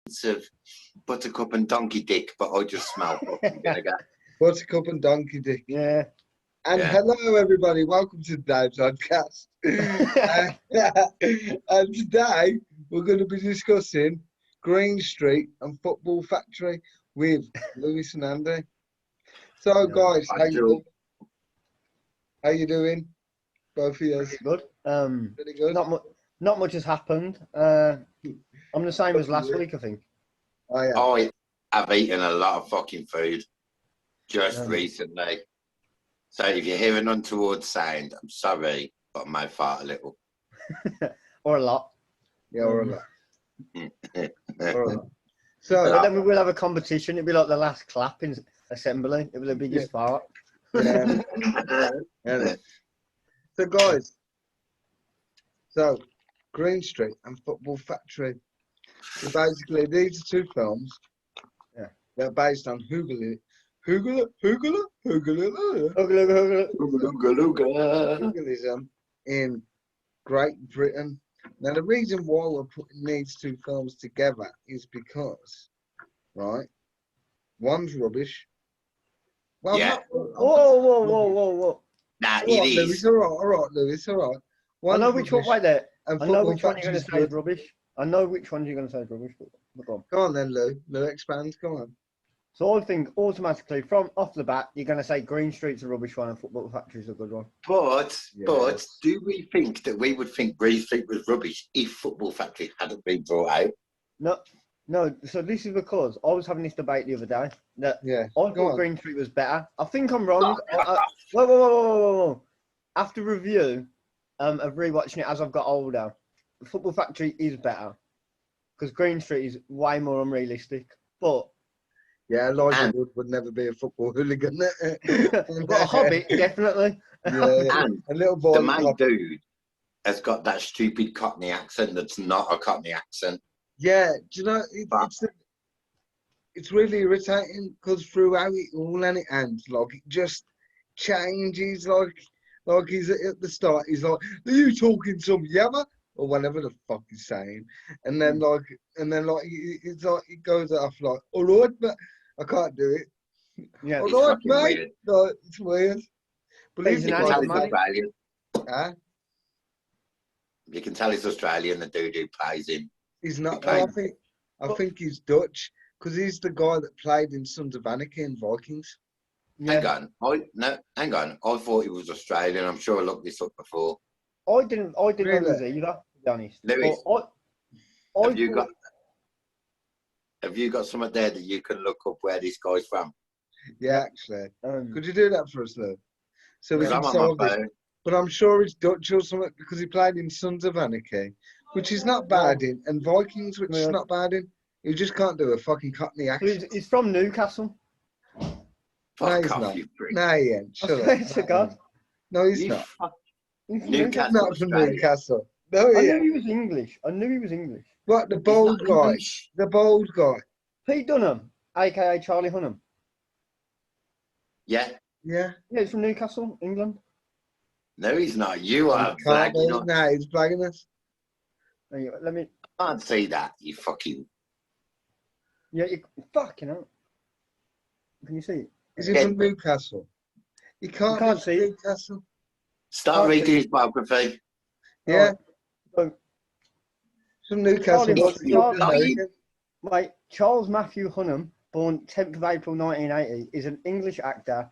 of Buttercup and Donkey Dick, but I just smell fucking vinegar. Buttercup and Donkey Dick. Yeah. And hello, everybody. Welcome to the podcast. And today we're going to be discussing Green Street and Football Factory with Lewis and Andy. So, guys, how you doing? Both of you? Good. Pretty good. Not much has happened. I'm the same as last week, I think. Oh, yeah. I have eaten a lot of fucking food just recently. So if you hear an untoward sound, I'm sorry, but I might fart a little. Or a lot. Yeah, or a lot. Or a lot. So but then we will have a competition. It'll be like the last clap in assembly. It was the biggest fart. Yeah. Yeah. So, guys, Green Street and Football Factory. So basically, these are two films. Yeah. They're based on hooliganism in Great Britain. Now, the reason why we're putting these two films together is because, right, one's rubbish. Well, Yeah. Whoa. Nah, All it right, is. Lewis, all right, Lewis, all right. I know which one. Wait there. I know which one you're going to say is good. rubbish. I know which one you're going to say is rubbish. But go on. Go on then, Lou. Lou, expand. Come on. So I think automatically, from off the bat, you're going to say Green Street's a rubbish one and Football Factory's a good one. But do we think that we would think Green Street was rubbish if Football Factory hadn't been brought out? No. So this is because I was having this debate the other day that I thought Green Street was better. I think I'm wrong. Whoa. After review of rewatching it as I've got older, Football Factory is better because Green Street is way more unrealistic. But yeah, Elijah would never be a football hooligan. But a Hobbit, definitely. Yeah, And a little boy. the main dude has got that stupid Cockney accent that's not a Cockney accent. Yeah, do you know, it's really irritating because throughout it all and it ends, like, it just changes, like he's at the start, he's like, are you talking some yabba? Or whatever the fuck he's saying. And then, it's like, it goes off like, all right, but I can't do it. Yeah, all right, mate. Weird. No, it's weird. But You can tell he's Australian. Huh? You can tell he's Australian, the dude who plays him. He's not. I think he's Dutch because he's the guy that played in Sons of Anarchy and Vikings. Yeah. Hang on. I thought he was Australian. I'm sure I looked this up before. I didn't know he was either, to be honest. Lewis, have you got something there that you can look up where this guy's from? Yeah, actually. Could you do that for us, Lou? So we can I'm on solve my this. phone. But I'm sure it's Dutch or something because he played in Sons of Anarchy, which is not bad in, and Vikings, which is not bad in. You just can't do a fucking Cockney accent. He's from Newcastle. Fuck off, you prick. No, he ain't. Shut up. I swear to God. No, he's not. Newcastle, He's not from Australia. Newcastle. No, I he knew ain't. he was English. What, the bold guy? English. The bold guy. Pete Dunham, a.k.a. Charlie Hunnam. Yeah. Yeah. Yeah, he's from Newcastle, England. No, he's not. You are blagging on. Nah, he's blagging us. Let me... I can't say that, you fucking... Yeah, you fucking hell. Can you see it? Is he from Newcastle? You can't see it. Newcastle. Start reading his biography. Yeah. So, From Newcastle. Charles Matthew Hunnam, born 10th of April 1980, is an English actor.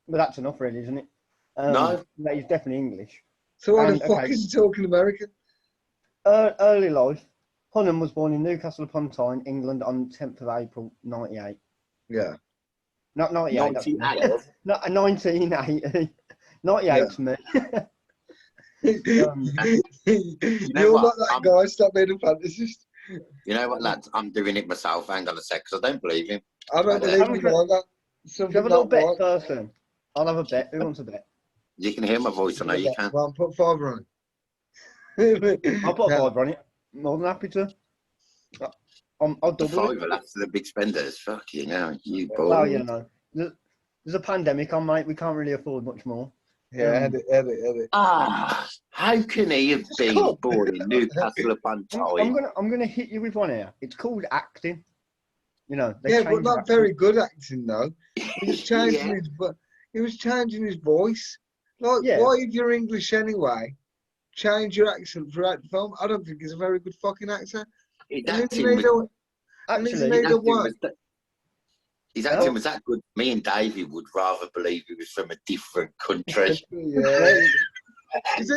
But that's enough, really, isn't it? No. He's definitely English. So why the fuck is he talking American? Early life, Hunnam was born in Newcastle upon Tyne, England, on 10th of April 98. Yeah. Not 98. 98. Not 1980. 98's me. You know You're what? not that guy. Stop being a fantasist. You know what, lads? I'm doing it myself. Hang on a sec, because I don't believe him. I don't believe you either. Should we have a little bet first then? I'll have a bet. Who wants a bet? You can hear my voice, I know you can. Well, put $5 on it. I'll put a $5 on it. More than happy to. I'll double it. $5 after the big spenders. Fuck you know, you boy. Well, you know, there's a pandemic on, mate. We can't really afford much more. Yeah, edit. Ah, how can he have been born in Newcastle upon Tyne? I'm gonna hit you with one here. It's called acting. You know, Yeah, but not very good acting though. He was changing Yeah. his, but he was changing his voice. Like, Yeah. why, if you're English anyway, change your accent throughout the film? I don't think he's a very good fucking actor. His And acting isn't he the, was, and isn't Actually, he the one? his acting was that good. Me and Davey would rather believe he was from a different country. Yeah. Is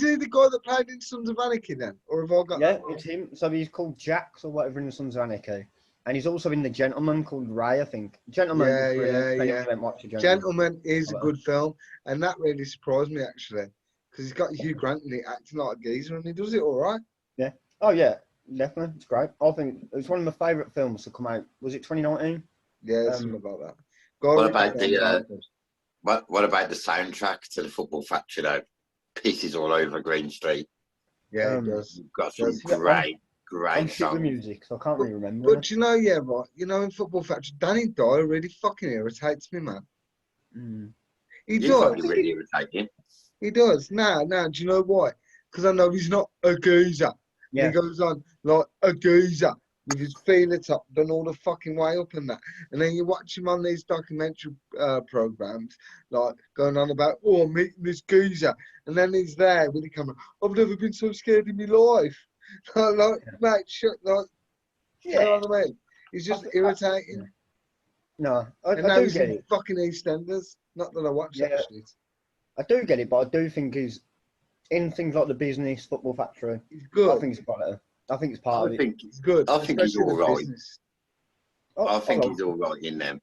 he the guy that played in Sons of Anarchy then? Or have I got Yeah, it's him. So he's called Jax or whatever in the Sons of Anarchy. And he's also in The Gentleman called Ray, I think. Gentleman is brilliant. Yeah. Gentleman is a good film. And that really surprised me, actually. Because he's got Hugh Grant in it acting like a geezer, and he does it all right. Yeah. Oh, yeah. Definitely. It's great. I think it's one of my favourite films to come out. Was it 2019? Yeah, something about that. What about the soundtrack to the Football Factory, though? Pisses all over Green Street. Yeah, it does. You've got some great I'm shit songs. with music, so I can't really remember. But you know, yeah, right. You know, in Football Factory, Danny Dyer really fucking irritates me, man. He does. Probably really irritate him. He does. Now, do you know why? Because I know he's not a geezer. Yeah. And he goes on like a geezer with his feeler top done all the fucking way up and that. And then you watch him on these documentary programs, like going on about, oh, I'm meeting this geezer. And then he's there with the camera. I've never been so scared in my life. Mate, shut, you know what I mean? He's just irritating. No, I and now do he's get in it. fucking EastEnders. Not that I watch that shit. I do get it, but I do think he's in things like The Business, Football Factory. He's good. I think it's better. I think it's part of it. He's good. I think he's all right. I think he's all right in them.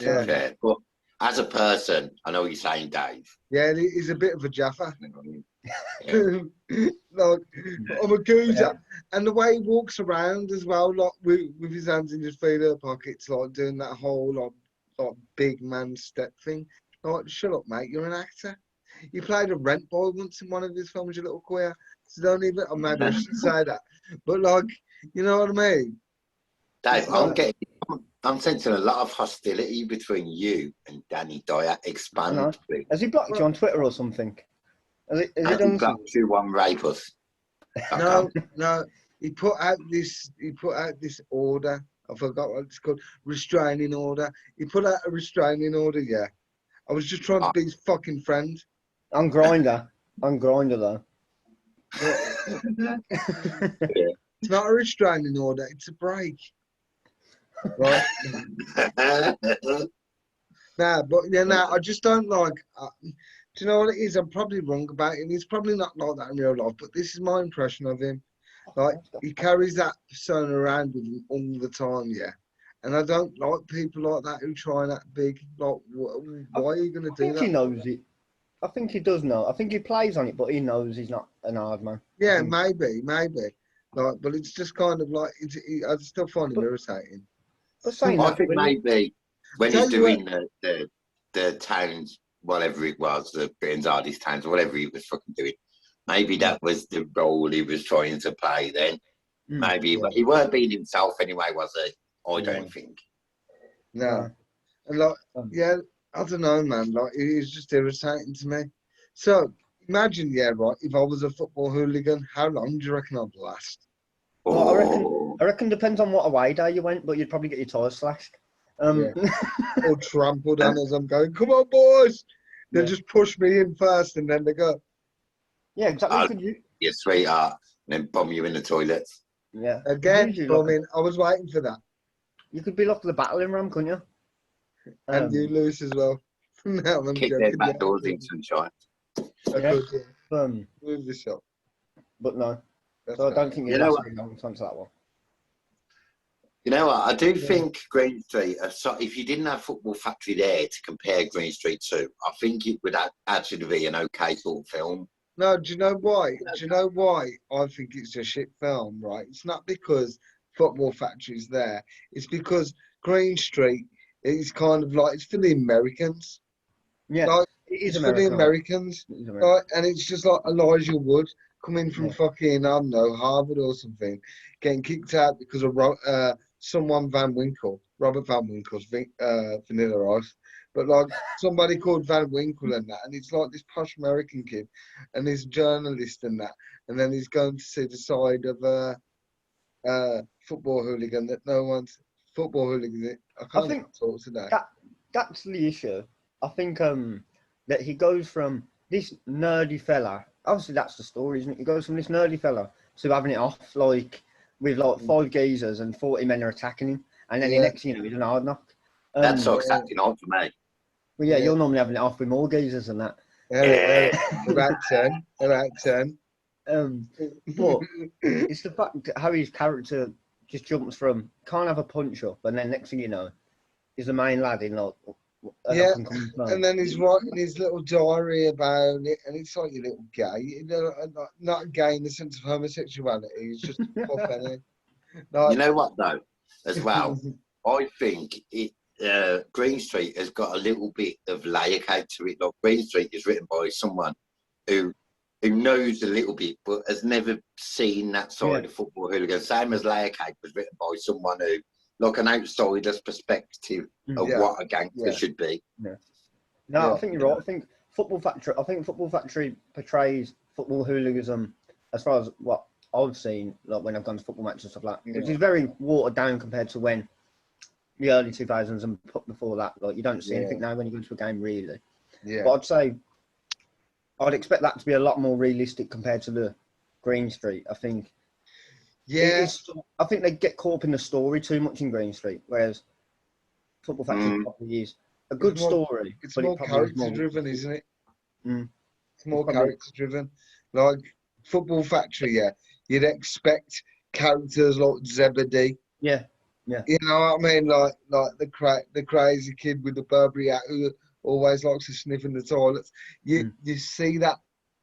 Yeah. Okay. But as a person, I know what you're saying, Dave. Yeah, he's a bit of a jaffa. Like, I'm a geezer. And the way he walks around as well, like with his hands in his feeder pockets, like doing that whole like big man step thing. Like, shut up, mate. You're an actor. You played a rent boy once in one of his films, you little queer. So don't even. Or maybe I should say that. But like, you know what I mean? Dave, I'm sensing a lot of hostility between you and Danny Dyer. Expand, please. Has he blocked you on Twitter or something? Has he blocked you on Rapus? No. He put out this order. I forgot what it's called. Restraining order. He put out a restraining order. Yeah. I was just trying to be his fucking friend. I'm Grinder though. It's not a restraining order. It's a break. Right. I just don't like. Do you know what it is? I'm probably wrong about him. He's probably not like that in real life, but this is my impression of him. Like, he carries that persona around with him all the time, yeah. And I don't like people like that who try and act big. Like, why are you going to do that? I think he knows it. I think he does know. I think he plays on it, but he knows he's not an hard man. Yeah, maybe. Like, but it's just kind of like, I still find him irritating. But saying I think maybe when he's doing the towns, whatever it was, the Britain's Hardest Towns, whatever he was fucking doing, maybe that was the role he was trying to play then. Maybe, but he weren't being himself anyway, was he? I don't think. No. And like, yeah, I don't know, man. Like, he's just irritating to me. So, imagine, yeah, right, if I was a football hooligan, how long do you reckon I'd last? Well, I reckon depends on what away day you went, but you'd probably get your tires slashed. Or trampled on as I'm going, come on, boys! They just push me in first and then they go. Yeah, exactly. You sweetheart, and then bomb you in the toilets. Yeah. Again, bombing. I was waiting for that. You could be locked the battling ram, couldn't you? And you lose as well. No, I'm kick their back doors in sunshine. Move the shot. But no. So I don't think you know what? Long time to that one. You know what? I do think Green Street, if you didn't have Football Factory there to compare Green Street to, I think it would actually be an okay sort of film. No, do you know why? Do you know why I think it's a shit film, right? It's not because Football Factory's there. It's because Green Street is kind of like, it's for the Americans. Yeah, like, it's for the Americans. Like, and it's just like Elijah Wood coming from fucking, I don't know, Harvard or something, getting kicked out because of Robert Van Winkle's Vanilla Ice. but like somebody called Van Winkle and that, and it's like this posh American kid, and he's a journalist and that, and then he's going to see the side of football hooligan that no one's football hooligan. I can't talk today. That's the issue. I think that he goes from this nerdy fella. Obviously, that's the story, isn't it? He goes from this nerdy fella to having it off like with like 5 geezers and 40 men are attacking him, and then the next thing you know, he's an hard knock. That sucks acting on for me. Well, yeah, you're normally having it off with more geezers than that. About 10. About 10. But it's the fact that how his character just jumps from can't have a punch up, and then next thing you know, he's the main lad in like. And then he's writing his little diary about it, and it's like a little gay. You know, not gay in the sense of homosexuality. He's just a puff, innit? Like, you know what though, as well, I think Green Street has got a little bit of layer cake to it. Like Green Street is written by someone who knows a little bit, but has never seen that side of football hooligan. Same as layer cake was written by someone who, like an outsider's perspective of what a gangster should be. No, I think you're right. I think Football Factory portrays football hooliganism as far as what I've seen, like when I've gone to football matches and stuff like that, which is very watered down compared to when the early 2000s and before that. Like you don't see anything now when you go to a game, really. Yeah. But I'd say I'd expect that to be a lot more realistic compared to the Green Street. I think. Yeah, I think they get caught up in the story too much in Green Street, whereas Football Factory probably is a good story. It's more character-driven, isn't it? It's more character-driven. Like Football Factory, you'd expect characters like Zebedee. Yeah. You know what I mean? Like the crazy kid with the Burberry hat who always likes to sniff in the toilets. You see that.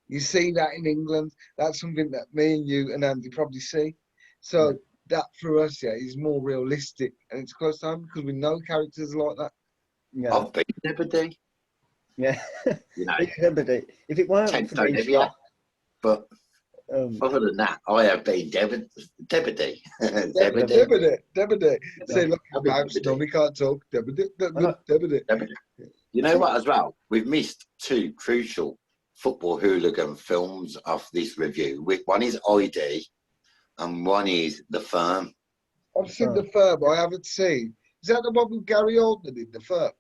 You see that in England. That's something that me and you and Andy probably see. So that for us, is more realistic, and it's close to home because we know characters like that. Yeah, I've been Zebedee. Yeah, you know, Zebedee. If it weren't for being but other than that, I have been Zebedee. Zebedee. Say, look, we can't talk. Zebedee. You know what? As well, we've missed 2 crucial football hooligan films off this review. One is ID. And one is The Firm. I've seen The Firm, I haven't seen. Is that the one with Gary Oldman in The Firm?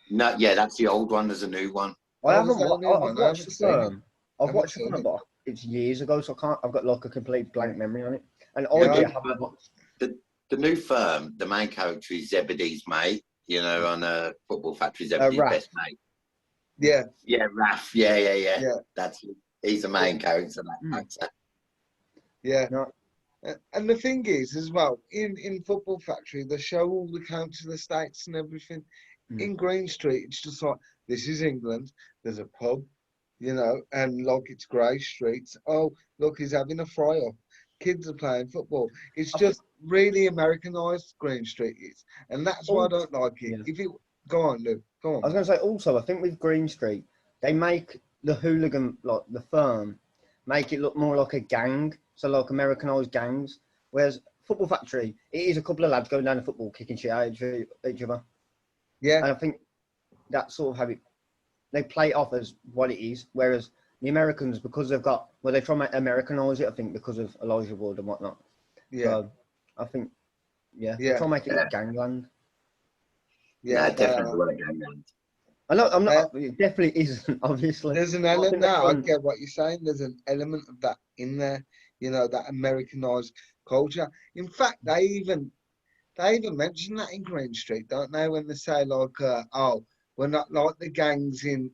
No, that's the old one. There's a new one. I've watched The Firm. I've watched The Firm, but it's years ago, so I've got like a complete blank memory on it. And I haven't watched. The new Firm, the main character is Zebedee's mate, you know, on a Football Factory, Zebedee's best mate. Yeah. Yeah, Raph. Yeah. He's the main character, that actor. Yeah. No. And the thing is, as well, in Football Factory, they show all the counties of the states and everything. In Green Street, it's just like, this is England. There's a pub, you know, and like it's grey streets. Oh, look, he's having a fry-up. Kids are playing football. It's just really Americanised, Green Street is. And that's why I don't like it. Yeah. Go on, Luke. Go on. I was going to say, also, I think with Green Street, they make the hooligan, like the Firm, make it look more like a gang. So like Americanised gangs, whereas Football Factory, it is a couple of lads going down the football, kicking shit out of each other. Yeah. And I think that's sort of how they play it off as what it is, whereas the Americans, because they've got, they try to Americanise it, I think, because of Elijah Wood and whatnot. Yeah. So I think, they try to make it like gangland. Yeah, definitely like gangland. I know, I'm not, it definitely isn't, obviously. There's an element now, I get what you're saying, there's an element of that in there. You know, that Americanized culture. In fact, they even mention that in Green Street, don't they? When they say like, we're not like the gangs in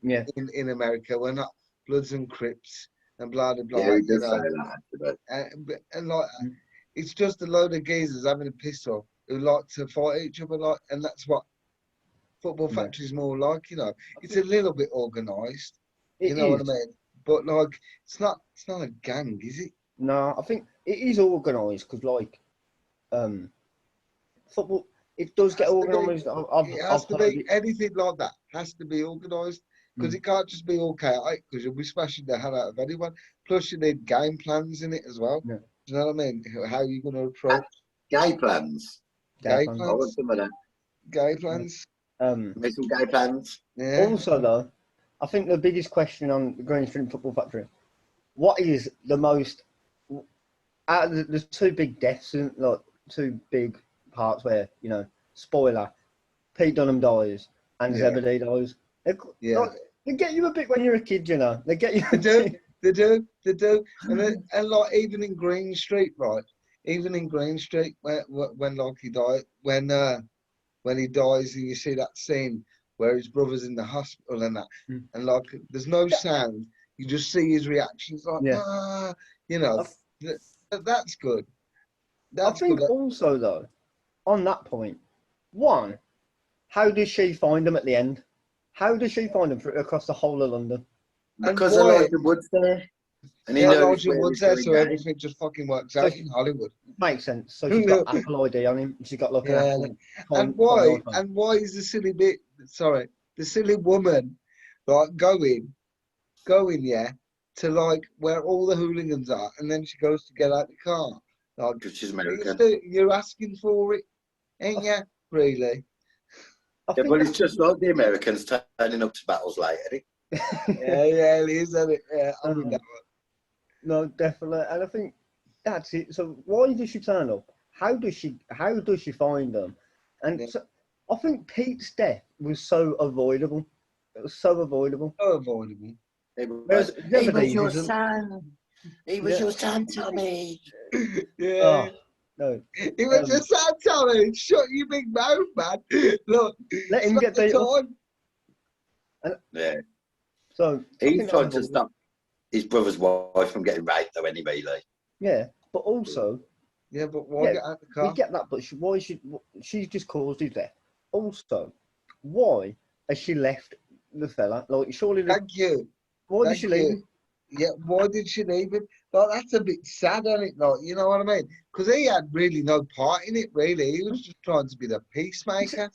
America. We're not Bloods and Crips and blah blah blah. Yeah, you know? Say that. And like, it's just a load of geezers having a piss off who like to fight each other, like, and that's what Football Factory is more like. You know, it's a little bit organised. You know what I mean? But like, it's not a gang, is it? No, I think it is organised because, like, football, it does get organised. It has to be anything like that. Has to be organised because it can't just be all chaotic because you'll be smashing the hell out of anyone. Plus, you need game plans in it as well. Yeah. Do you know what I mean? How are you going to approach game plans? Game plans. I want some of that. Game plans. Make some gay plans. Yeah. Also, though, I think the biggest question on the Green Street Football Factory, what is the most... there's two big deaths, like two big parts where, spoiler, Pete Dunham dies and Zebedee dies. They get you a bit when you're a kid, They get you. They do. And like even in Green Street, right? Even in Green Street, when like he died, when he dies, and you see that scene where his brother's in the hospital and that, and like there's no sound, you just see his reactions, like that's good. I think also though, on that point, one, how does she find them at the end? How does she find them across the whole of London? Because Elijah Wood's there. And Elijah Wood's there, so everything just fucking works out in Hollywood. Makes sense. So she's got Apple ID on him. She's got like an Apple. And why is the silly woman like going to like where all the hooligans are, and then she goes to get out the car. Like, because she's American. You're asking for it, ain't you? Really? Yeah, but it's just like the Americans turning up to battles later. Yeah, it is, isn't it? Yeah, I mean that one. No, definitely, and I think that's it. So why does she turn up? How does she find them? And so, I think Pete's death was so avoidable. It was so avoidable. So avoidable. He was your son. He was your son, Tommy. Yeah. Oh, no. He was your son, Tommy. Shut your big mouth, man. Look, let him get beat up. Yeah. So he's trying to stop his brother's wife from getting raped, though. Anyway, like. Yeah, but also. Yeah, but why get out the car? We get that, but she's just caused his death. Also, why has she left the fella? Like, surely. Thank you. Why did she leave him? Yeah, why did she leave him? Like, that's a bit sad, isn't it? Like, you know what I mean? Because he had really no part in it, really. He was just trying to be the peacemaker.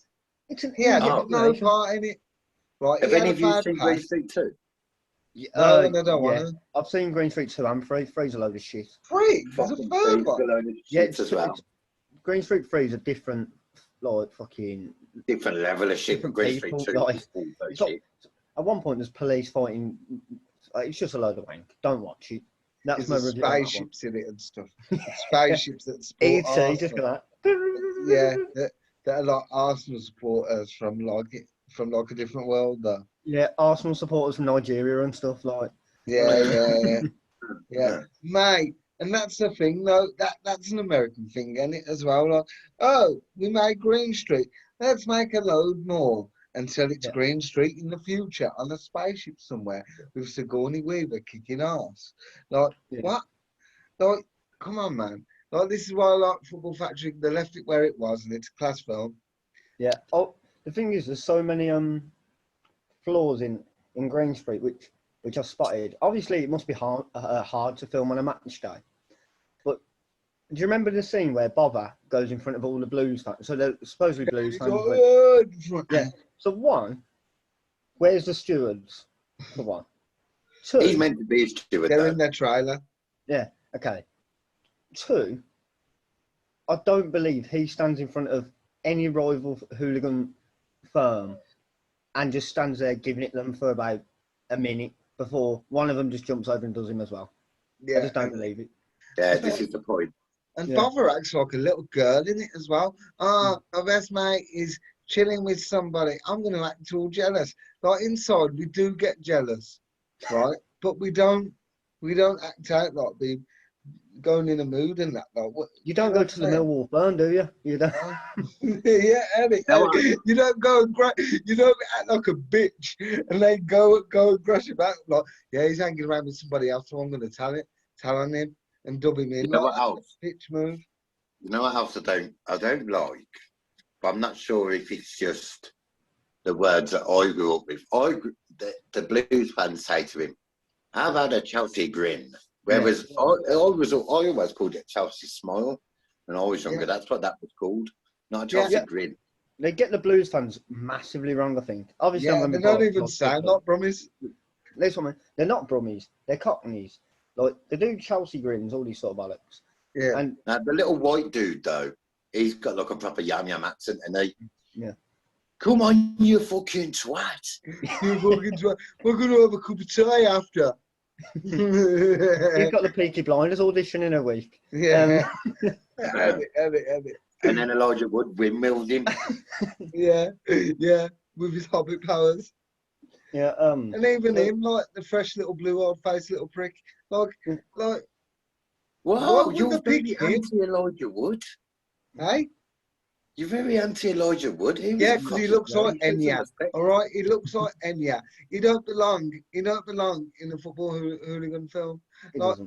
He had no part in it. Right, have any of you seen Green Street 2? No, I don't want to. I've seen Green Street 2 and 3. 3's a load of shit. 3? There's a third one. Yeah, as well. Green Street 3 is a different, like, fucking... different level of shit. Green Street 2 like, is all those shit. At one point, there's police fighting. It's just a load of wank. Don't watch it. That's my review. Spaceships in it and stuff. Spaceships that support E.T. just got that. Yeah, that are like Arsenal supporters from like a different world, though. Yeah, Arsenal supporters from Nigeria and stuff like. Yeah, mate. And that's the thing, though. That's an American thing, isn't it, as well? Like, oh, we made Green Street. Let's make a load more until it's Green Street in the future on a spaceship somewhere with Sigourney Weaver kicking ass. Like, what? Like, come on, man. Like, this is why I like Football Factory. They left it where it was, and it's a class film. Yeah. Oh, the thing is, there's so many flaws in Green Street which I've spotted. Obviously, it must be hard to film on a match day. But do you remember the scene where Bother goes in front of all the Blues fans? So they're supposedly Blues fans. Yeah. So one, where's the stewards? For one. Two, he's meant to be a steward. They're in their trailer. Yeah. Okay. Two, I don't believe he stands in front of any rival hooligan firm and just stands there giving it them for about a minute before one of them just jumps over and does him as well. Yeah. I just don't believe it. Yeah, this is the point. And Bother acts like a little girl in it as well. My best mate is chilling with somebody. I'm going to act all jealous. Like, inside, we do get jealous, right? But we don't act out like we going in a mood and that. Like, you don't go to the Millwall burn, do you? You don't. Yeah, Eddie. You don't go and you don't act like a bitch and then go and crush him out. Like, yeah, he's hanging around with somebody else, so I'm going to tell on him and dub him in. You know what else? Pitch move. You know what else I don't like? But I'm not sure if it's just the words that I grew up with. The Blues fans say to him, "How about a Chelsea grin?" Whereas I always called it Chelsea smile when I was younger. That's what that was called, not a Chelsea grin. They get the Blues fans massively wrong, I think. Obviously, they're not even sound like Brummies. They're not Brummies. They're Cockneys. Like, they do Chelsea grins, all these sort of bollocks. Yeah. And the little white dude though, he's got like a proper yam accent, and they. Yeah. Come on, you fucking twat. You fucking twat. We're going to have a cup of tea after. He's got the Peaky Blinders audition in a week. Yeah. And then Elijah Wood windmilled him. Yeah, with his hobbit powers. Yeah. And even him, like the fresh little blue-eyed face, little prick. Like, Whoa, would you're they pick very him? anti-Elijah Wood. Hey? You're very anti-Elijah Wood. Yeah, because he looks like Enya. All right, he looks like Enya. He don't belong. He don't belong in a football hooligan film. Like,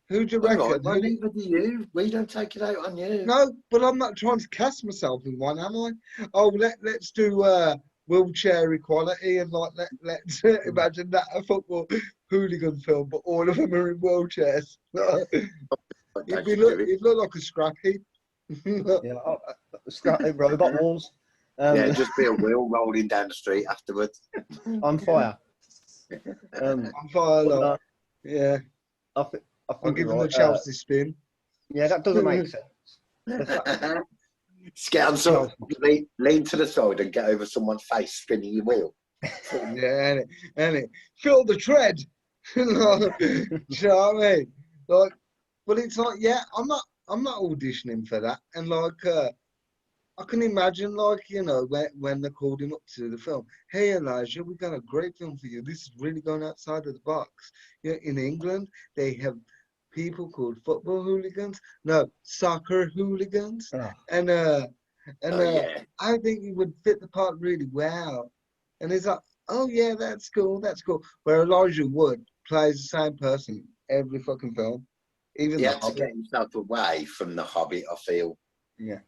who do you reckon? Right, well, neither do you. We don't take it out on you. No, but I'm not trying to cast myself in one, am I? Oh, let's do wheelchair equality and like let's imagine that a football hooligan film, but all of them are in wheelchairs. It'd look like a scrap heap. Yeah, scrappy robot walls. Yeah, just be a wheel rolling down the street afterwards. On fire. On fire, like, yeah. I'll give them the Chelsea spin. Yeah, that doesn't make sense. Scout, so lean to the side and get over someone's face spinning your wheel. Yeah, and it feel the tread. Do you know what I mean? Like, but it's like, yeah, I'm not auditioning for that. And like, I can imagine, like, you know, when they called him up to the film, hey Elijah, we got a great film for you. This is really going outside of the box. Yeah, in England, they have people called football hooligans, no, soccer hooligans, and yeah. I think he would fit the part really well. And he's like, oh yeah, that's cool. Where Elijah Wood plays the same person every fucking film, even he the had to Hobbit. get himself away from the Hobbit. I feel. Yeah.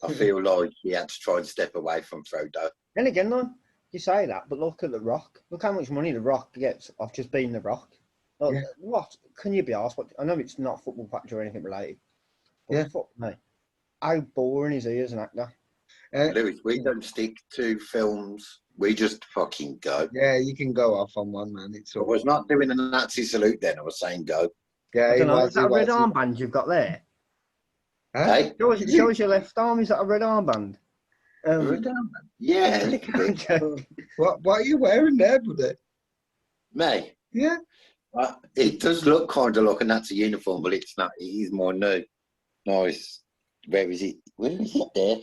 I feel like he had to try and step away from Frodo. Then again, though, you say that, but look at The Rock. Look how much money The Rock gets off just being The Rock. Like, Yeah. What can you be asked? I know it's not Football Factory or anything related. But Yeah. fuck me. How boring is he as an actor? Lewis, we don't stick to films. We just fucking go. Yeah, you can go off on one, man. It's I all was not doing a Nazi salute then. I was saying go. Yeah, I don't know. was, Is that a red armband you've got there? Huh? Hey? Show us your left arm. Is that a red armband? Red armband? Yeah. What are you wearing there, buddy? Me? Yeah. It does look kind of like a Nazi uniform, but it's not. It is more new. Nice. Where is it? Where is it there?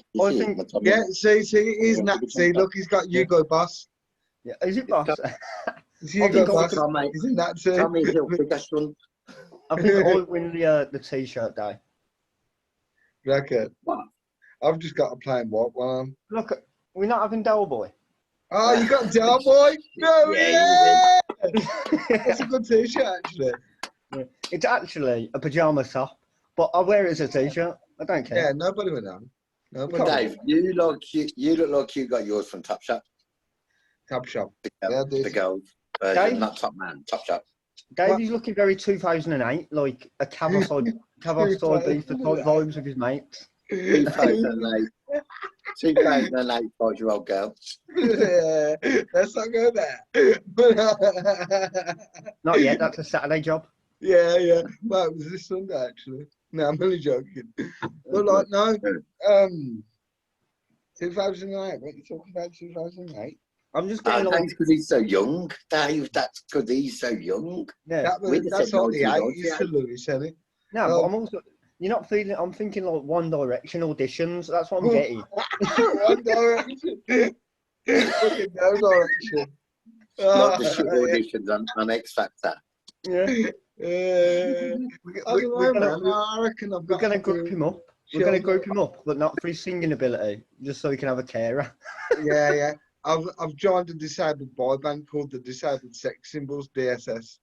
Yeah, see, it is Nazi. Look, he's got Hugo Boss. Yeah, is it Boss? It's Hugo Boss. Tommy, Isn't that too? Tommy Hilfiger. I think I'll win the t-shirt day. Reckon. What? I've just got a plain white one. Look, we're not having Del Boy. Oh, you got Del Boy? No, Yeah, It's a good t-shirt, actually. Yeah. It's actually a pajama top, but I wear it as a t-shirt. I don't care. Yeah, nobody would know. Nobody. Dave, you look like you got yours from Top Shop. Top Shop. The girls version, not Top Man, Top Shop. Davey's looking very 2008, like a Cavaside beef for type vibes with his mates. 2008 5-year-old girl. Yeah, let's not go there. Not yet, that's a Saturday job. Yeah. Well, it was this Sunday, actually. No, I'm only joking. But like, no, 2008. What are you talking about, 2008? I'm just getting That's because he's so young, Dave. That's because he's so young. Yeah, that's all the 80s for Louis, isn't it? No, but I'm also. You're not feeling. I'm thinking like One Direction auditions. That's what I'm getting. One Direction. Fucking No Direction. Not the shit auditions on X Factor. Yeah. We're gonna group him up. We're gonna group him up, but not for his singing ability, just so he can have a carer. Yeah. I've joined a disabled boy band called the Disabled Sex Symbols, DSS.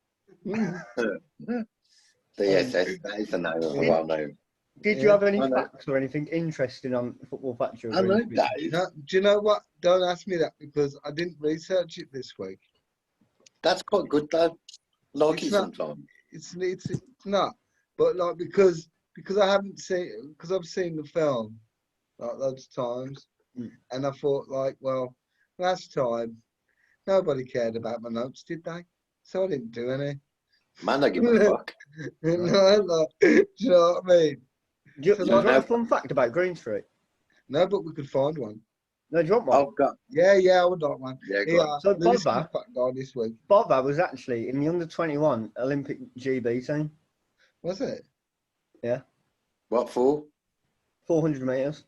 DSS, that is a well known. Did you have any facts or anything interesting on Football Factory? I know that. Do you know what? Don't ask me that because I didn't research it this week. That's quite good though. Like it sometimes. It's not, but like because I haven't seen because I've seen the film like loads of times, and I thought like, well, last time nobody cared about my notes, did they? So I didn't do any. Man, I give a fuck. No, do you know what I mean? Do you have a fun fact about Green Street? No, but we could find one. No, do you want one? I've got. Yeah, I would like one. Yeah, go on. So Bobber this week. Bobber was actually in the under-21 Olympic GB team. Was it? Yeah. What for? 400 meters.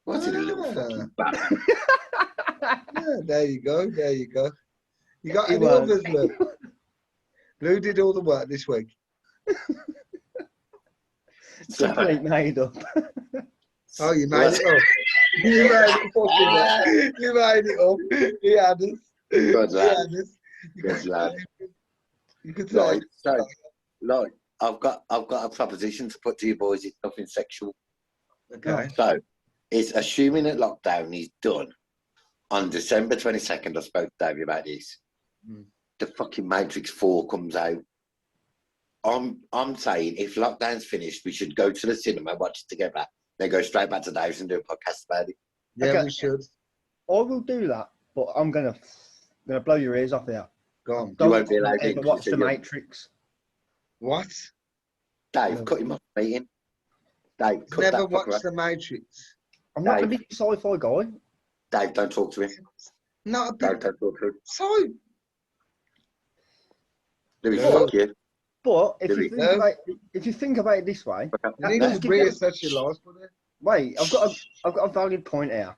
What's it, a little fucking bat? Yeah, there you go. There you go. You got any others, Lou? Lou did all the work this week. Something made up. Oh, you made it up. You made it fucking up. You made it up. He had us. Good lad. Good lad. You could say. So, like, I've got a proposition to put to you boys. It's nothing sexual. Okay. So, it's assuming that lockdown is done. On December 22nd, I spoke to Davey about this. The fucking Matrix 4 comes out. I'm saying if lockdown's finished, we should go to the cinema, watch it together, then go straight back to the house and do a podcast about it. Yeah, okay. We should. I will do that, but I'm gonna blow your ears off here. Go on. You won't be allowed to watch the Matrix. What? Dave, cut him off meeting. Dave, never watched the Matrix. I'm not a big sci-fi guy. Dave, don't talk to him. Not a big. Don't talk to him. So. Louis, fuck you. But if you think about it this way, you need to reassess your life for it. Wait, I've got a valid point here.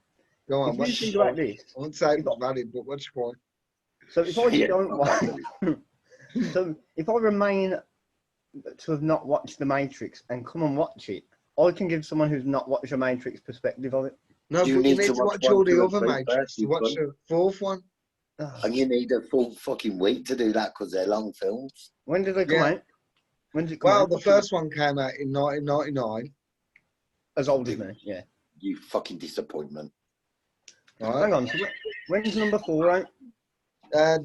Go on. If you think about this, I won't say it's valid, but what's your point? So if I don't watch, so if I remain to have not watched The Matrix and come and watch it, I can give someone who's not watched The Matrix perspective of it. No, but you need to watch all the other Matrix. You watch the fourth one. And you need a full fucking week to do that because they're long films. When did they come out? When did it come out? The first one came out in 1999. As old as me, yeah. You fucking disappointment. Right. Hang on, so when's number 4 out?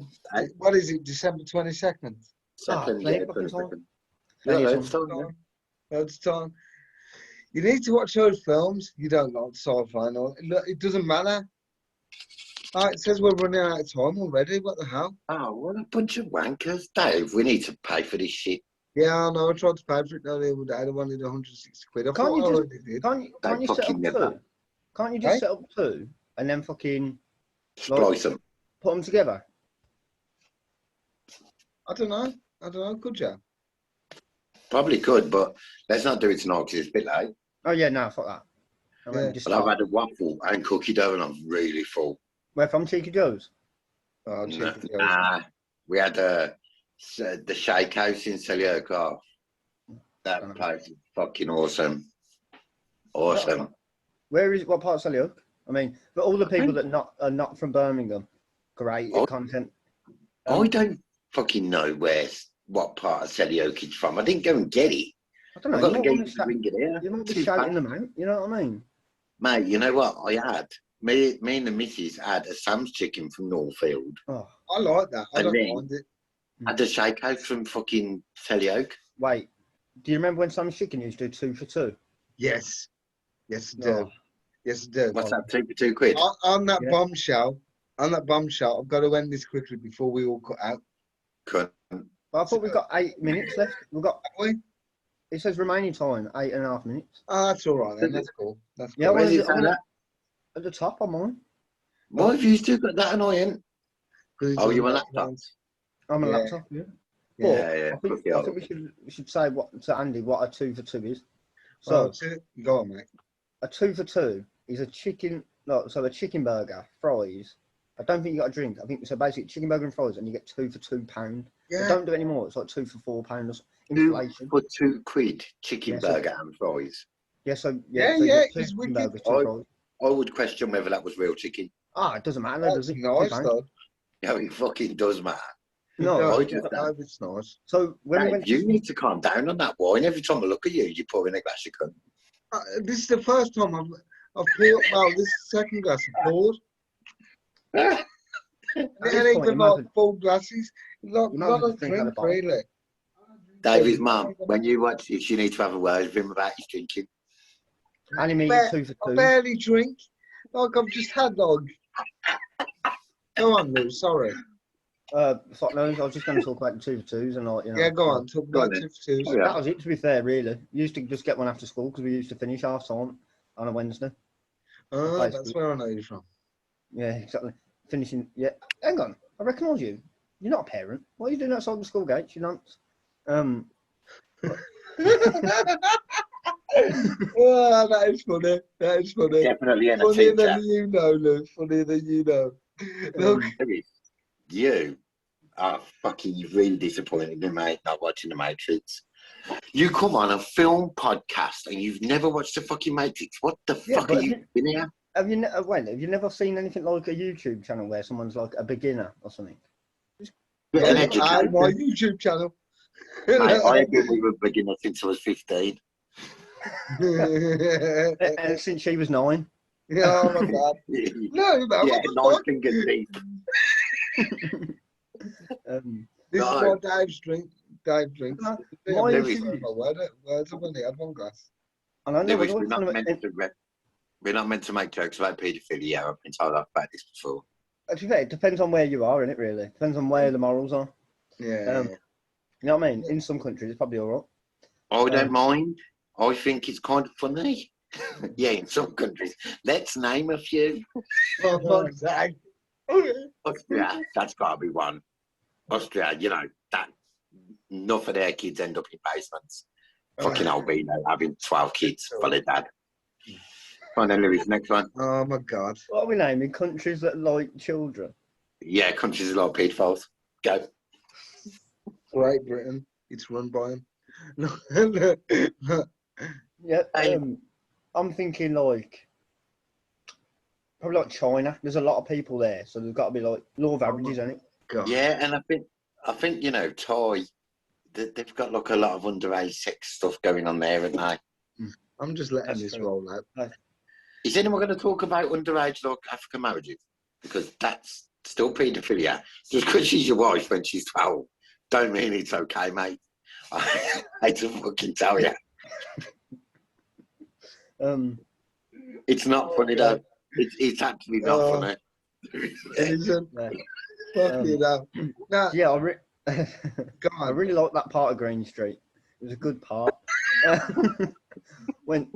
What is it, December 22nd? Loads of time. You need to watch those films. You don't like sci-fi. No. It doesn't matter. It says we're running out of time already. What the hell? Oh, what a bunch of wankers. Dave, we need to pay for this shit. Yeah, I know. I tried to pay for it the other day. I wanted 160 quid. Can't you set up two? Can't you just set up two and then fucking splice them? Put them together? I don't know. Could you? Probably could, but let's not do it tonight because it's a bit late. Oh, yeah, no, fuck that. But I've had a waffle and cookie dough and I'm really full. Where from, Cheeky Joe's? Oh, Cheeky Joe's. We had the Shake House in Selyoka. That place is fucking awesome. Awesome. Where is it? What part of Selyoka? I mean, for all the people that are not from Birmingham, great content. I don't fucking know what part of Selyoka it's from. I didn't go and get it. I don't know. You might be shouting them out. You know what I mean? Mate, you know what? Me and the missus had a Sam's chicken from Northfield. Oh, I like that. I don't mind it. Had a shake house from fucking Selyoke. Wait, do you remember when Sam's chicken used to do 2 for 2? Yes. Yes, it did. Yes, it did. What's that, 2 for 2 quid? On that bombshell, I've got to end this quickly before we all cut out. Cut. Well, I thought we've got 8 minutes left. It says remaining time, 8.5 minutes. Oh, that's all right then. That's cool. That's cool. Yeah, where is it at the top, I'm on. Why have you still got that annoying? Oh, you're on laptop? I'm on laptop, yeah. Yeah. I think we should say to Andy what a 2 for 2 is. So, go on, mate. A 2 for 2 is a chicken burger, fries. I don't think you got a drink. I think so. Basically, chicken burger and fries, and you get 2 for £2. Yeah. But don't do it anymore. It's like 2 for £4. Inflation. 2 for 2 quid, chicken burger and fries. Yeah. So it's wicked. I would question whether that was real chicken. It doesn't matter, does it? Nice though. Yeah, it fucking does matter. No, it's nice. So when you need to calm down on that wine. Every time I look at you, you're pouring a glass of cunt. This is the first time I've poured. Well, this is the second glass I've poured. It ain't even like full glasses. Not a drink, really. David's mum, when you watch this, you need to have a word with him about his drinking. And he means 2 for 2. I barely drink. Like I've just had dog. Go on, Lou. Sorry. Fuck knows. I was just going to talk about the 2 for 2s and Yeah, go on. Talk about 2 for 2s. That was it. To be fair, really. We used to just get one after school because we used to finish half time on a Wednesday. Oh, that's where I know you from. Yeah, exactly. Finishing. Yeah. Hang on. I recognise you. You're not a parent. What are you doing outside the school gates? You nonce. Oh, that is funny. That is funny. Definitely a Funnier teacher. than you know, Lou. Funnier than you know. Look. You are fucking really disappointed me, mate, not watching The Matrix. You come on a film podcast and you've never watched the fucking Matrix. What the fuck are you doing here? Have you never seen anything like a YouTube channel where someone's like a beginner or something? My YouTube channel. Mate, I've been with a beginner since I was 15. And since she was 9. Oh my god. No, yeah, 9 fingers deep. This is what Dave drinks. Words of money. I had one glass. And I know we're not meant to make jokes about paedophilia. I've been told about this before. To be fair, it depends on where you are, innit, really? Depends on where the morals are. Yeah. You know what I mean? In some countries, it's probably all right. I don't mind. I think it's kind of funny. Yeah, in some countries. Let's name a few. For fuck's sake. Austria, that's got to be one. Austria, you know, that enough of their kids end up in basements. Fucking albino having 12 kids for their dad. Come on then, Louis, next one. Oh my god. What are we naming? Countries that like children? Yeah, countries with a lot of paedophiles. Go. Great Britain. It's run by him. Yeah, I'm thinking like probably like China. There's a lot of people there, so there's got to be like law of averages, isn't it? God. Yeah, and I think you know, Thai, they've got like a lot of underage sex stuff going on there, haven't they? I'm just letting this roll out. Is anyone going to talk about underage like African marriages? Because that's still paedophilia. Just because she's your wife when she's 12, don't mean it's okay, mate. I hate to fucking tell you. It's not funny though. It's actually not funny. It isn't. Fuck you now. Nah. Yeah, I really like that part of Green Street. It was a good part. when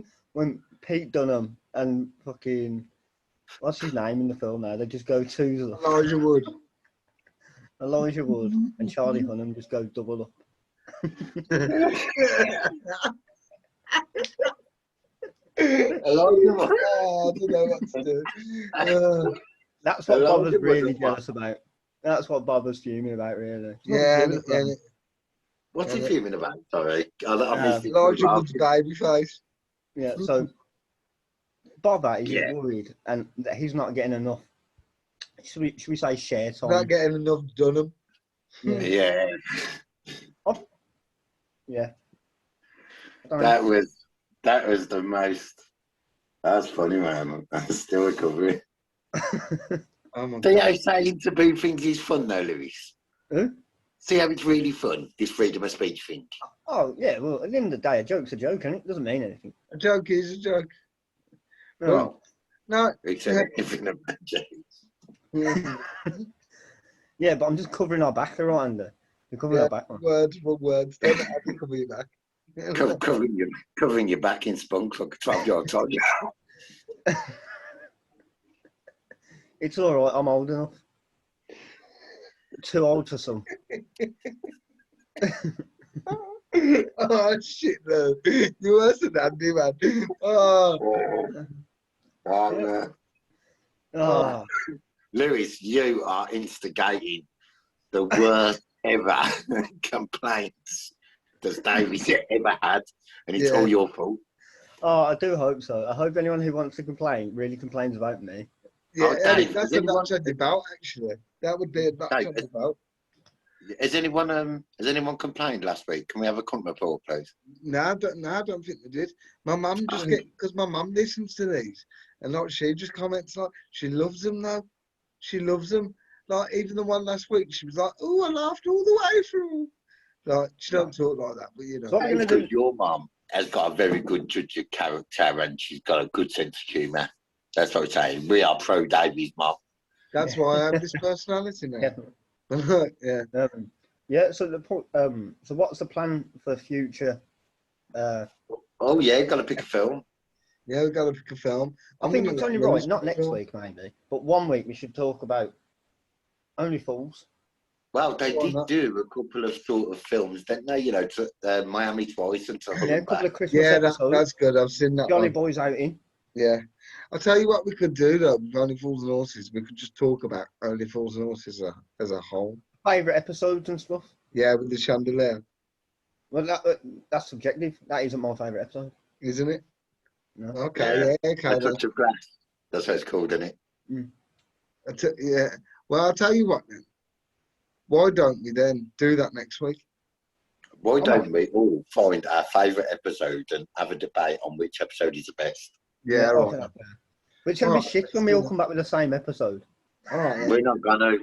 Pete Dunham and fucking what's his name in the film now? They just go to Elijah Wood and Charlie Hunnam just go double up. Elijah Wood. Oh, I don't know what to do. That's what Bob was really jealous about. That's what Bob was fuming about, really. Yeah. What's he fuming about? Sorry. Elijah Wood's baby face. Yeah, so Bob is worried and that he's not getting enough. Should we say share time? Not getting enough Dunham. Yeah. Yeah. That was the most. That's funny, man. I'm still recovering. See how saying taboo things is fun, though, Lewis. See how it's really fun. This freedom of speech thing. Oh yeah. Well, at the end of the day, a joke's a joke, and it doesn't mean anything. A joke is a joke. Well, no. It's anything about jokes. Yeah, but I'm just covering our back, right, Andy? We're covering our back. Words for words. Don't have to cover your back. Covering your back in spunk like a 12-year-old toddler. It's all right. I'm old enough. Too old for some. Oh shit, no! You worse than Andy, man. Lewis, you are instigating the worst ever complaints that Davy's ever had, and it's all your fault. Oh, I do hope so. I hope anyone who wants to complain really complains about me. Yeah, Dave, that's a notch on the belt, actually. That would be a notch on the belt. Has anyone complained last week? Can we have a comment report, please? No, I don't think they did. My mum because my mum listens to these, and like she just comments like she loves them now. She loves them. Like even the one last week, she was like, "Oh, I laughed all the way through." Like she don't talk like that, but you know. So because your mum has got a very good judge of character and she's got a good sense of humour. That's what I'm saying. We are pro Davy's mum. That's why I have this personality now. Yeah. So so what's the plan for future? Got to pick a film. Yeah, we've got to pick a film. I think it's only right, not next week maybe, but 1 week we should talk about Only Fools. Well, they did do a couple of sort of films, didn't they? You know, Miami Twice and to Yeah, a couple of Christmas episodes. That's good. I've seen that. Jolly Boys Outing. Yeah. I'll tell you what we could do, though, with Only Fools and Horses. We could just talk about Only Fools and Horses as a whole. Favourite episodes and stuff. Yeah, with the chandelier. Well, that's subjective. That isn't my favourite episode. Isn't it? No. Okay, yeah, okay. Touch of Grass. That's what it's called, isn't it? Mm. Yeah. Well, I'll tell you what then. Why don't we then do that next week? Why don't we all find our favourite episode and have a debate on which episode is the best? Yeah, right. Which can be shit when we all come back with the same episode. All right. We're not gonna.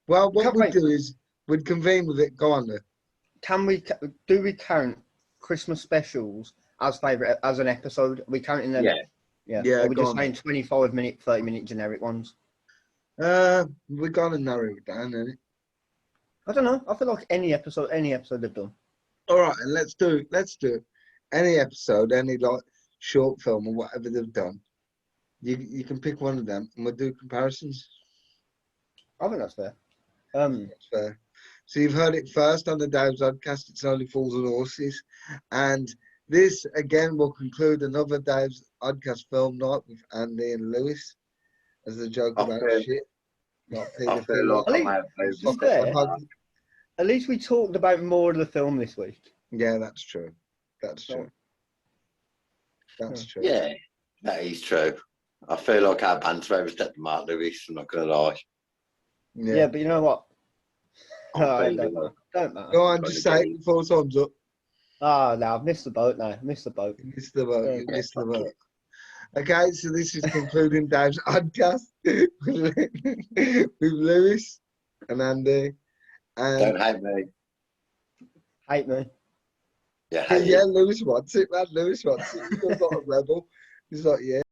Well, what we'd do is we'd convene with it. Go on there. Do we count Christmas specials as favourite as an episode? Are we counting them? Yeah. Or we just saying 25-minute, 30-minute generic ones? We're gonna narrow it down, innit? I don't know. I feel like any episode they've done. All right, and let's do any episode, any like short film or whatever they've done. You can pick one of them, and we'll do comparisons. I think that's fair. That's fair. So you've heard it first on the Dave's Oddcast. It's Only Fools and Horses, and this again will conclude another Dave's Oddcast film night with Andy and Lewis as the joke about shit. Not At least we talked about more of the film this week. Yeah, that's true. That's true. Yeah, that is true. I feel like our banter overstepped Mark Lewis, I'm not going to lie. Yeah, but you know what? Don't matter. Go on, just say it before time's up. No, I've missed the boat now. You missed the boat. Okay, so this is concluding Dave's Oddcast with Lewis and Andy. And don't hate me. Hate me. Yeah, Lewis wants it, man. Lewis wants it. He's like a rebel. He's like, yeah.